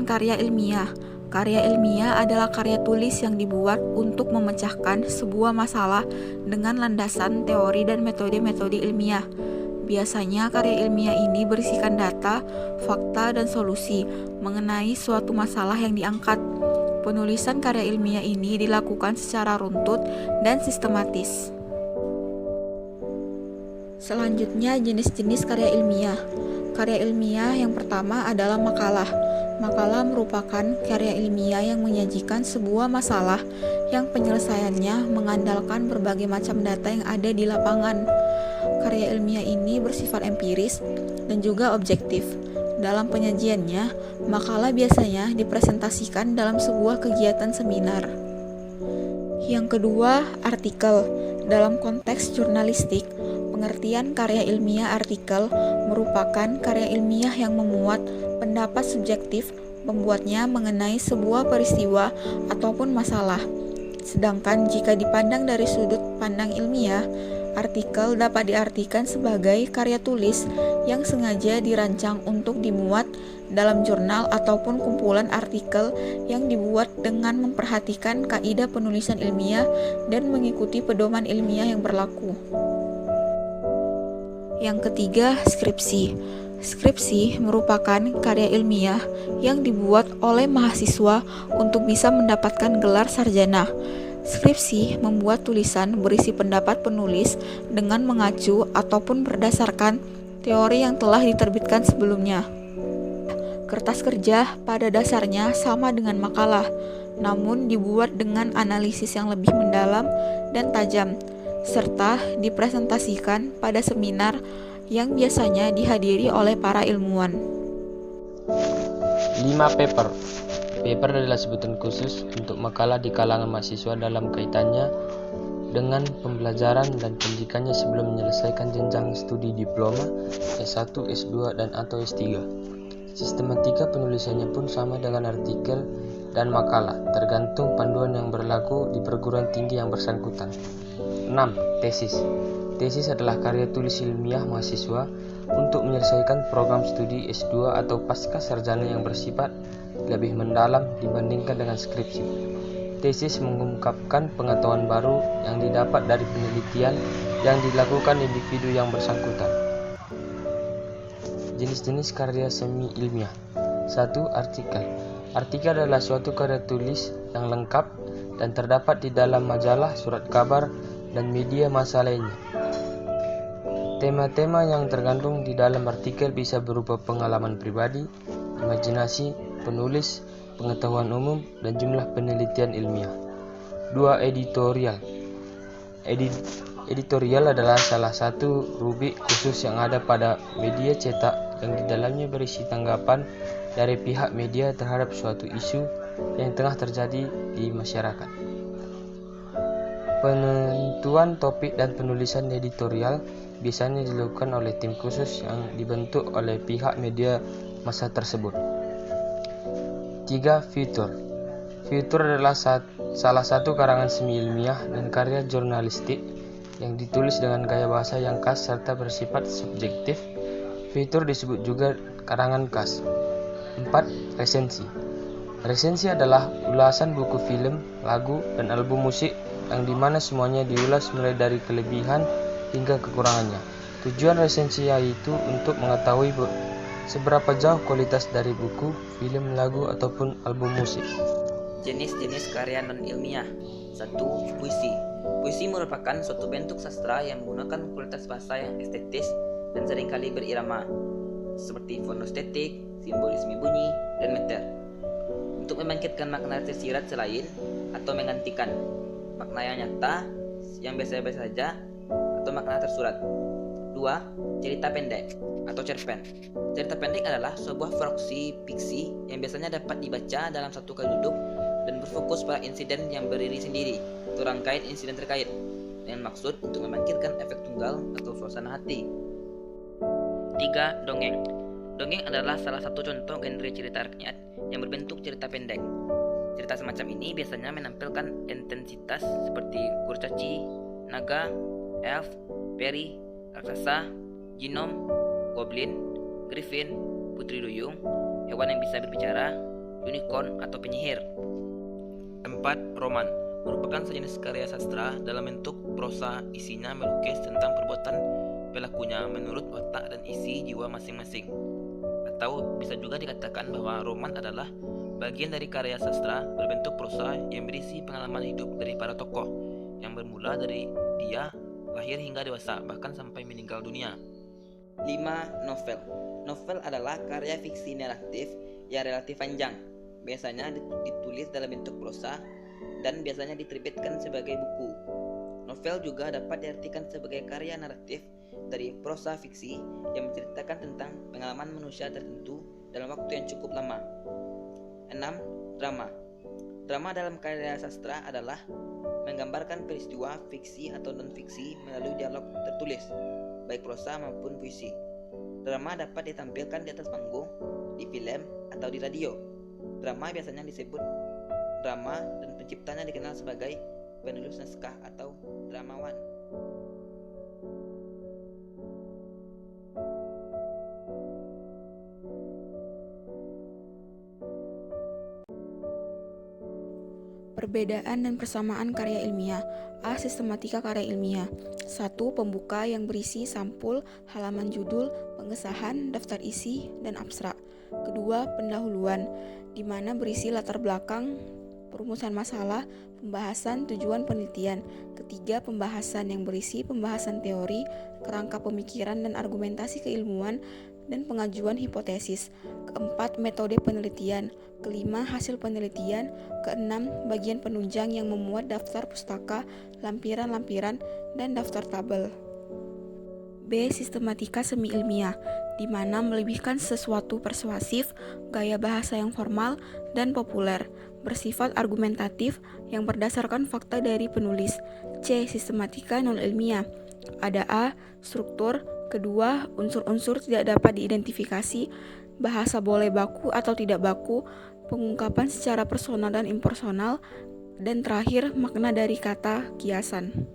karya ilmiah. Karya ilmiah adalah karya tulis yang dibuat untuk memecahkan sebuah masalah dengan landasan teori dan metode-metode ilmiah. Biasanya karya ilmiah ini berisikan data, fakta, dan solusi mengenai suatu masalah yang diangkat. Penulisan karya ilmiah ini dilakukan secara runtut dan sistematis. Selanjutnya, jenis-jenis karya ilmiah. Karya ilmiah yang pertama adalah makalah. Makalah merupakan karya ilmiah yang menyajikan sebuah masalah yang penyelesaiannya mengandalkan berbagai macam data yang ada di lapangan. Karya ilmiah ini bersifat empiris dan juga objektif. Dalam penyajiannya, makalah biasanya dipresentasikan dalam sebuah kegiatan seminar. Yang kedua, artikel. Dalam konteks jurnalistik, pengertian karya ilmiah artikel merupakan karya ilmiah yang memuat pendapat subjektif pembuatnya mengenai sebuah peristiwa ataupun masalah. Sedangkan jika dipandang dari sudut pandang ilmiah, artikel dapat diartikan sebagai karya tulis yang sengaja dirancang untuk dimuat dalam jurnal ataupun kumpulan artikel yang dibuat dengan memperhatikan kaidah penulisan ilmiah dan mengikuti pedoman ilmiah yang berlaku. Yang ketiga, skripsi. Skripsi merupakan karya ilmiah yang dibuat oleh mahasiswa untuk bisa mendapatkan gelar sarjana. Skripsi membuat tulisan berisi pendapat penulis dengan mengacu ataupun berdasarkan teori yang telah diterbitkan sebelumnya. Kertas kerja pada dasarnya sama dengan makalah, namun dibuat dengan analisis yang lebih mendalam dan tajam, serta dipresentasikan pada seminar yang biasanya dihadiri oleh para ilmuwan. 5. Paper. Paper adalah sebutan khusus untuk makalah di kalangan mahasiswa dalam kaitannya dengan pembelajaran dan pendidikannya sebelum menyelesaikan jenjang studi diploma, S1, S2, dan atau S3. Sistematika penulisannya pun sama dengan artikel dan makalah, tergantung panduan yang berlaku di perguruan tinggi yang bersangkutan. 6. Tesis. Tesis adalah karya tulis ilmiah mahasiswa untuk menyelesaikan program studi S2 atau pasca sarjana yang bersifat lebih mendalam dibandingkan dengan skripsi. Tesis mengungkapkan pengetahuan baru yang didapat dari penelitian yang dilakukan individu yang bersangkutan. Jenis-jenis karya semi ilmiah. 1. Artikel. Artikel adalah suatu karya tulis yang lengkap dan terdapat di dalam majalah, surat kabar, dan media massa lainnya. Tema-tema yang tergandung di dalam artikel bisa berupa pengalaman pribadi, imajinasi penulis, pengetahuan umum, dan jumlah penelitian ilmiah. 2. Editorial. Editorial adalah salah satu rubrik khusus yang ada pada media cetak yang di dalamnya berisi tanggapan dari pihak media terhadap suatu isu yang tengah terjadi di masyarakat. Penentuan topik dan penulisan editorial biasanya dilakukan oleh tim khusus yang dibentuk oleh pihak media massa tersebut. 3. Futur. Futur adalah salah satu karangan semi ilmiah dan karya jurnalistik yang ditulis dengan gaya bahasa yang khas serta bersifat subjektif. Futur disebut juga karangan khas. 4. Resensi. Resensi adalah ulasan buku film, lagu, dan album musik yang dimana semuanya diulas mulai dari kelebihan hingga kekurangannya. Tujuan resensi yaitu untuk mengetahui seberapa jauh kualitas dari buku, film, lagu, ataupun album musik. Jenis-jenis karya non-ilmiah. 1. Puisi. Puisi merupakan suatu bentuk sastra yang menggunakan kualitas bahasa yang estetis dan seringkali berirama, seperti fonoestetik, simbolisme bunyi, dan meter, untuk membangkitkan makna tersirat selain atau menggantikan makna yang nyata, yang biasa-biasa saja, atau makna tersurat. 2. Cerita pendek atau cerpen. Cerita pendek adalah sebuah fiksi yang biasanya dapat dibaca dalam satu kali duduk dan berfokus pada insiden yang berdiri sendiri atau rangkaian insiden terkait dengan maksud untuk membangkitkan efek tunggal atau suasana hati. 3. Dongeng. Dongeng adalah salah satu contoh genre cerita rakyat yang berbentuk cerita pendek. Cerita semacam ini biasanya menampilkan intensitas seperti kurcaci, naga, elf, peri, raksasa, ginom, goblin, griffin, putri duyung, hewan yang bisa berbicara, unicorn atau penyihir. 4. Roman merupakan sejenis karya sastra dalam bentuk prosa, isinya melukis tentang perbuatan pelakunya menurut watak dan isi jiwa masing-masing. Atau bisa juga dikatakan bahwa roman adalah bagian dari karya sastra berbentuk prosa yang berisi pengalaman hidup dari para tokoh yang bermula dari dia lahir hingga dewasa, bahkan sampai meninggal dunia. 5. Novel. Novel adalah karya fiksi naratif yang relatif panjang, biasanya ditulis dalam bentuk prosa dan biasanya diterbitkan sebagai buku. Novel juga dapat diartikan sebagai karya naratif dari prosa fiksi yang menceritakan tentang pengalaman manusia tertentu dalam waktu yang cukup lama. 6. Drama. Drama dalam karya sastra adalah menggambarkan peristiwa fiksi atau non-fiksi melalui dialog tertulis, baik prosa maupun puisi. Drama dapat ditampilkan di atas panggung, di film, atau di radio. Drama biasanya disebut drama dan penciptanya dikenal sebagai penulis naskah atau dramawan. Perbedaan dan persamaan karya ilmiah. A. Sistematika karya ilmiah. 1. Pembuka yang berisi sampul, halaman judul, pengesahan, daftar isi, dan abstrak. Kedua, pendahuluan, di mana berisi latar belakang, perumusan masalah, pembahasan, tujuan penelitian. Ketiga, pembahasan yang berisi pembahasan teori, kerangka pemikiran dan argumentasi keilmuan, dan pengajuan hipotesis. Keempat, metode penelitian. Kelima, hasil penelitian. Keenam, bagian penunjang yang memuat daftar pustaka, lampiran-lampiran, dan daftar tabel. B. Sistematika semi ilmiah, di mana melebihkan sesuatu persuasif, gaya bahasa yang formal dan populer, bersifat argumentatif yang berdasarkan fakta dari penulis. C. Sistematika non ilmiah. Ada A. Struktur. Kedua, unsur-unsur tidak dapat diidentifikasi, bahasa boleh baku atau tidak baku, pengungkapan secara personal dan impersonal, dan terakhir, makna dari kata kiasan.